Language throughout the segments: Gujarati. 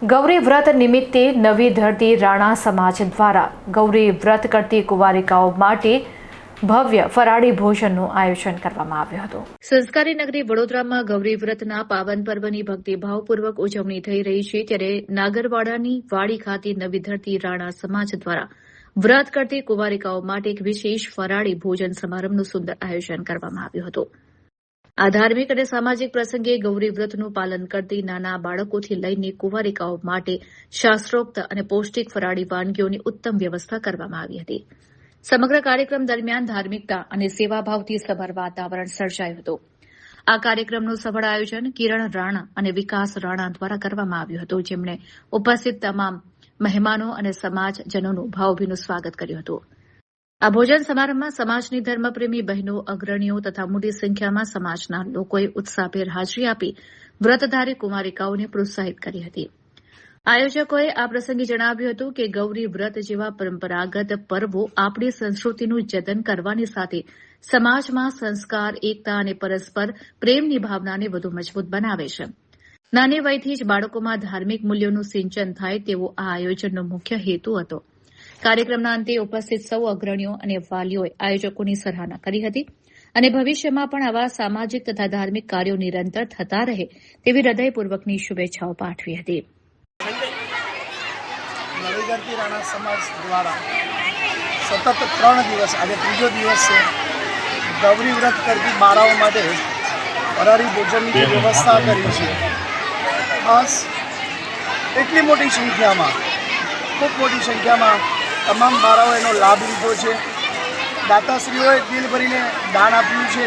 ગૌરી વ્રત નિમિત્તે નવી ધરતી રાણા સમાજ દ્વારા ગૌરી વ્રત કરતી કુંવારિકાઓ માટે ભવ્ય ફરાળી ભોજનનું આયોજન કરવામાં આવ્યું હતું। સંસ્કારી નગરી વડોદરામાં ગૌરી વ્રતના પાવન પર્વની ભક્તિભાવપૂર્વક ઉજવણી થઈ રહી છે, ત્યારે નાગરવાડાની વાડી ખાતે નવી ધરતી રાણા સમાજ દ્વારા વ્રત કરતી કુંવારિકાઓ માટે એક વિશેષ ફરાળી ભોજન સમારંભનું સુંદર આયોજન કરવામાં આવ્યું હતું। આ ધાર્મિક અને સામાજિક પ્રસંગે ગૌરી વ્રતનું પાલન કરતી નાના બાળકોથી લઈને કુંવારિકાઓ માટે શાસ્ત્રોક્ત અને પૌષ્ટિક ફરાળી વાનગીઓની ઉત્તમ વ્યવસ્થા કરવામાં આવી હતી। સમગ્ર કાર્યક્રમ દરમિયાન ધાર્મિકતા અને સેવાભાવથી સભર વાતાવરણ સર્જાયું હતું। આ કાર્યક્રમનું સફળ આયોજન કિરણ રાણા અને વિકાસ રાણા દ્વારા કરવામાં આવ્યું હતું, જેમણે ઉપસ્થિત તમામ મહેમાનો અને સમાજજનોનું ભાવભીનું સ્વાગત કર્યું હતું। આ ભોજન સમારંભમાં સમાજની ધર્મપ્રેમી બહેનો, અગ્રણીઓ તથા મોટી સંખ્યામાં સમાજના લોકોએ ઉત્સાહભેર હાજરી આપી વ્રતધારી કુંવારિકાઓને પ્રોત્સાહિત કરી હતી। આયોજકોએ આ પ્રસંગે જણાવ્યું હતું કે ગૌરી વ્રત જેવા પરંપરાગત પર્વો આપણી સંસ્કૃતિનું જતન કરવાની સાથે સમાજમાં સંસ્કાર, એકતા અને પરસ્પર પ્રેમની ભાવનાને વધુ મજબૂત બનાવે છે। નાની વયથી જ બાળકોમાં ધાર્મિક મૂલ્યોનું સિંચન થાય તેવો આ આયોજનનો મુખ્ય હેતુ હતો। કાર્યક્રમના અંતે ઉપસ્થિત સૌ અગ્રણીઓ અને વાલીઓએ આયોજકોની સરાહના કરી હતી અને ભવિષ્યમાં પણ આવા સામાજિક તથા ધાર્મિક કાર્યો નિરંતર થતા રહે તેવી હૃદયપૂર્વકની શુભેચ્છાઓ પાઠવી હતી। નવી ધરતી રાણા સમાજ દ્વારા સતત 3 દિવસ, આજે ત્રીજો દિવસ છે, ગૌરી વ્રત કરતી બાળાઓ માટે ફરાળી ભોજનની વ્યવસ્થા કરી છે। ખાસ એટલી મોટી સંખ્યામાં, ખૂબ મોટી સંખ્યામાં તમામ બાળાઓ એનો લાભ લીધો છે। દાતાશ્રીઓએ દિલ ભરીને દાન આપ્યું છે।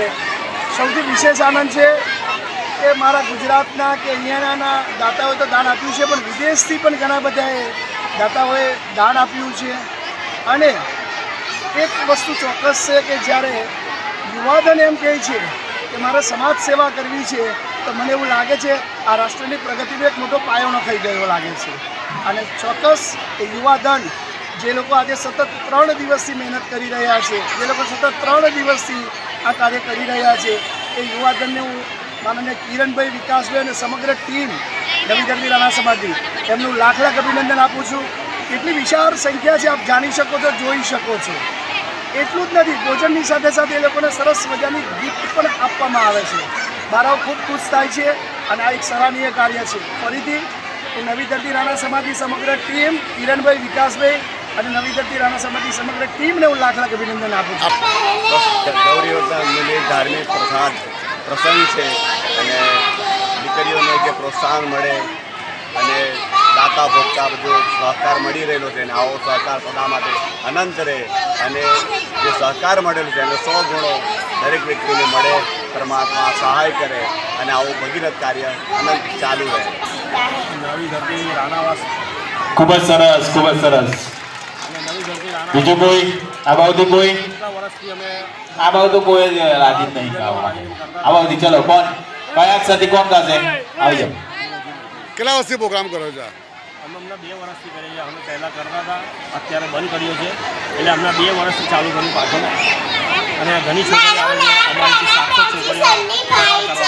સૌથી વિશેષ આનંદ છે કે મારા ગુજરાતના કે અહીંયાના દાતાઓએ તો દાન આપ્યું છે, પણ વિદેશથી પણ ઘણા બધાએ દાતાઓએ દાન આપ્યું છે। અને એક વસ્તુ ચોક્કસ છે કે જ્યારે યુવાધન એમ કહે છે કે મારે સમાજ સેવા કરવી છે, તો મને એવું લાગે છે આ રાષ્ટ્રની પ્રગતિનો એક મોટો પાયો નખાઈ ગયો લાગે છે। અને ચોક્કસ એ યુવાધન જે લોકો આજે સતત 3 દિવસથી મહેનત કરી રહ્યા છે, જે લોકો સતત 3 દિવસથી આ કાર્ય કરી રહ્યા છે, એ યુવાધનને હું માનનીય કિરણભાઈ, વિકાસભાઈ અને સમગ્ર ટીમ નવી ધરતી રાણા સમાજની એમનું લાખ લાખ અભિનંદન આપું છું। કેટલી વિશાળ સંખ્યા છે, આપ જાણી શકો છો, જોઈ શકો છો। એટલું જ નથી, ભોજનની સાથે સાથે એ લોકોને સરસ મજાની ગિફ્ટ પણ આપવામાં આવે છે। બાળાઓ ખૂબ ખુશ થાય છે અને આ એક સરાહનીય કાર્ય છે। ફરીથી હું નવી ધરતી રાણા સમાજની સમગ્ર ટીમ, કિરણભાઈ, વિકાસભાઈ અને નવી ધરતી રાણા સમાજની સમગ્ર ટીમને હું લાખ લાખ અભિનંદન આપું છું। ગૌરી વ્રતની ધાર્મિક પ્રસંગ છે અને દીકરીઓને જે પ્રોત્સાહન મળે અને દાતા ભોગતા બધો સહકાર મળી રહેલો છે, અને આવો સહકાર સદા માટે અનંત રહે અને જે સહકાર મળેલો છે એનો 100 ગુણો દરેક વ્યક્તિને મળે, પરમાત્મા સહાય કરે અને આવું ભગીરથ કાર્ય અનંત ચાલુ રહે। નવી ધરતી રાણાવાસ ખૂબ જ સરસ, ખૂબ જ સરસ। બીજું કોઈ આ બાબતે કોઈ વર્ષથી અમે આ બાબતે કોઈ રાજી નહીં આ બાબતે ચલો કોણ કયા અક્ષરથી કોણ કરશે આવી જાઓ। કેટલા વર્ષથી પ્રોગ્રામ કરો છો? અમે હમણાં 2 વર્ષથી કરીએ છીએ। અમે પહેલાં કરતા હતા, અત્યારે બંધ કર્યો છે, એટલે હમણાં 2 વર્ષથી ચાલુ કર્યું પાછળ। અને ઘણી છોકરીઓ આવે છે, અમારી 700 છોકરીઓ કરવા